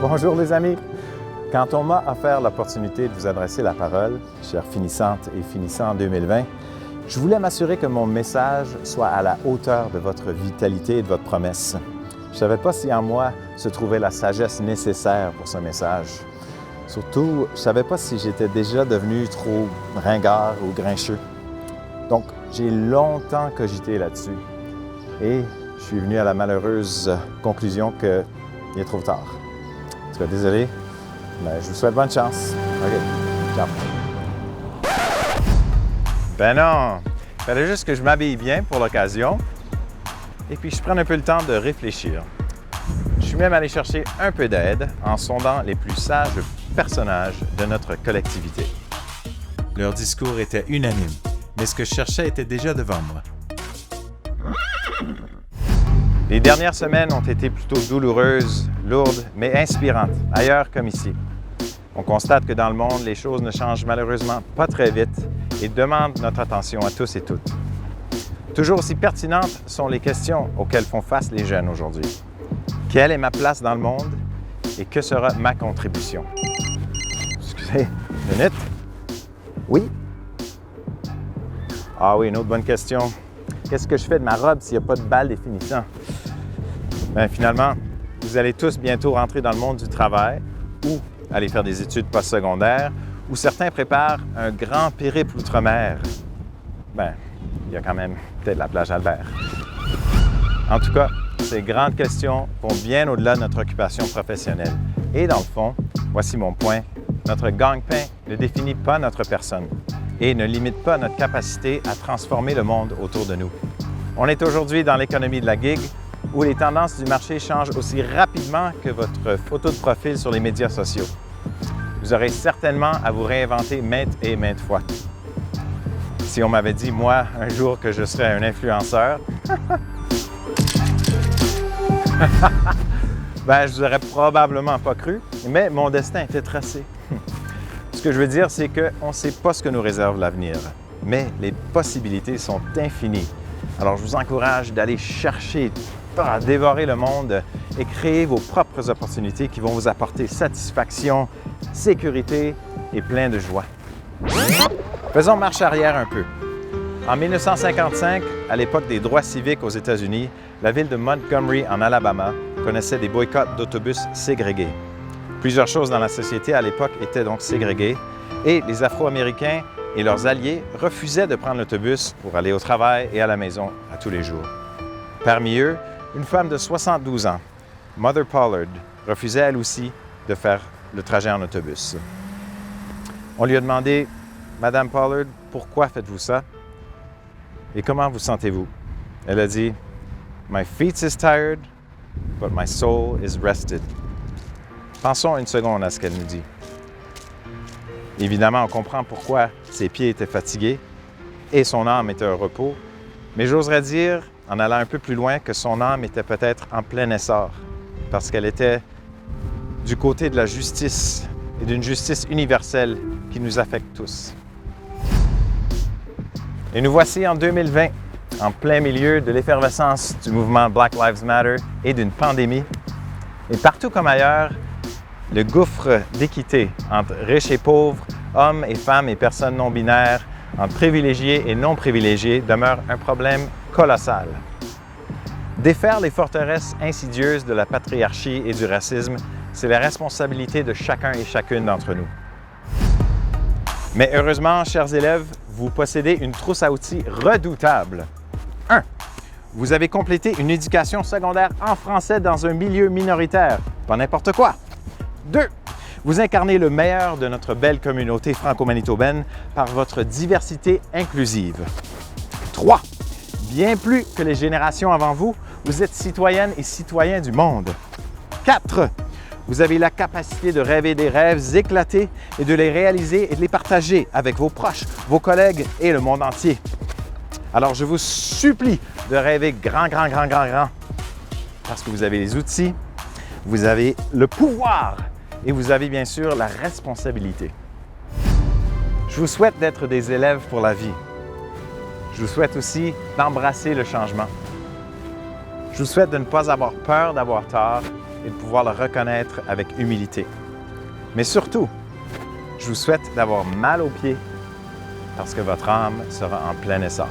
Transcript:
Bonjour les amis! Quand on m'a offert l'opportunité de vous adresser la parole, chères finissantes et finissants en 2020, je voulais m'assurer que mon message soit à la hauteur de votre vitalité et de votre promesse. Je ne savais pas si en moi se trouvait la sagesse nécessaire pour ce message. Surtout, je ne savais pas si j'étais déjà devenu trop ringard ou grincheux. Donc, j'ai longtemps cogité là-dessus et je suis venu à la malheureuse conclusion qu'il est trop tard. En tout cas, désolé, mais je vous souhaite bonne chance. OK, ciao. Ben non, il fallait juste que je m'habille bien pour l'occasion et puis je prenne un peu le temps de réfléchir. Je suis même allé chercher un peu d'aide en sondant les plus sages personnages de notre collectivité. Leur discours était unanime, mais ce que je cherchais était déjà devant moi. Les dernières semaines ont été plutôt douloureuses, lourdes, mais inspirantes, ailleurs comme ici. On constate que dans le monde, les choses ne changent malheureusement pas très vite et demandent notre attention à tous et toutes. Toujours aussi pertinentes sont les questions auxquelles font face les jeunes aujourd'hui. Quelle est ma place dans le monde et que sera ma contribution? Excusez, une minute. Oui? Ah oui, une autre bonne question. Qu'est-ce que je fais de ma robe s'il n'y a pas de bal des finissants? Bien, finalement, vous allez tous bientôt rentrer dans le monde du travail ou aller faire des études postsecondaires ou certains préparent un grand périple outre-mer. Bien, il y a quand même peut-être la plage Albert. En tout cas, ces grandes questions vont bien au-delà de notre occupation professionnelle. Et dans le fond, voici mon point, notre gagne-pain ne définit pas notre personne et ne limite pas notre capacité à transformer le monde autour de nous. On est aujourd'hui dans l'économie de la gig, où les tendances du marché changent aussi rapidement que votre photo de profil sur les médias sociaux. Vous aurez certainement à vous réinventer maintes et maintes fois. Si on m'avait dit, moi, un jour que je serais un influenceur, ben, je vous aurais probablement pas cru, mais mon destin était tracé. Ce que je veux dire, c'est qu'on ne sait pas ce que nous réserve l'avenir, mais les possibilités sont infinies. Alors, je vous encourage d'aller chercher, à dévorer le monde et créer vos propres opportunités qui vont vous apporter satisfaction, sécurité et plein de joie. Faisons marche arrière un peu. En 1955, à l'époque des droits civiques aux États-Unis, la ville de Montgomery, en Alabama, connaissait des boycotts d'autobus ségrégés. Plusieurs choses dans la société à l'époque étaient donc ségrégées et les Afro-Américains et leurs alliés refusaient de prendre l'autobus pour aller au travail et à la maison à tous les jours. Parmi eux, une femme de 72 ans, Mother Pollard, refusait elle aussi de faire le trajet en autobus. On lui a demandé, « Madame Pollard, pourquoi faites-vous ça? Et comment vous sentez-vous? » Elle a dit, « My feet is tired, but my soul is rested. » Pensons une seconde à ce qu'elle nous dit. Évidemment, on comprend pourquoi ses pieds étaient fatigués et son âme était au repos, mais j'oserais dire, en allant un peu plus loin, que son âme était peut-être en plein essor, parce qu'elle était du côté de la justice et d'une justice universelle qui nous affecte tous. Et nous voici en 2020, en plein milieu de l'effervescence du mouvement Black Lives Matter et d'une pandémie. Et partout comme ailleurs, le gouffre d'équité entre riches et pauvres, hommes et femmes et personnes non binaires, entre privilégiés et non privilégiés demeure un problème colossal. Défaire les forteresses insidieuses de la patriarchie et du racisme, c'est la responsabilité de chacun et chacune d'entre nous. Mais heureusement, chers élèves, vous possédez une trousse à outils redoutable. 1. Vous avez complété une éducation secondaire en français dans un milieu minoritaire, pas n'importe quoi. 2. Vous incarnez le meilleur de notre belle communauté franco-manitobaine par votre diversité inclusive. 3. Bien plus que les générations avant vous, vous êtes citoyennes et citoyens du monde. 4. Vous avez la capacité de rêver des rêves éclatés et de les réaliser et de les partager avec vos proches, vos collègues et le monde entier. Alors, je vous supplie de rêver grand, parce que vous avez les outils, vous avez le pouvoir et vous avez bien sûr la responsabilité. Je vous souhaite d'être des élèves pour la vie. Je vous souhaite aussi d'embrasser le changement. Je vous souhaite de ne pas avoir peur d'avoir tort et de pouvoir le reconnaître avec humilité. Mais surtout, je vous souhaite d'avoir mal aux pieds parce que votre âme sera en plein essor.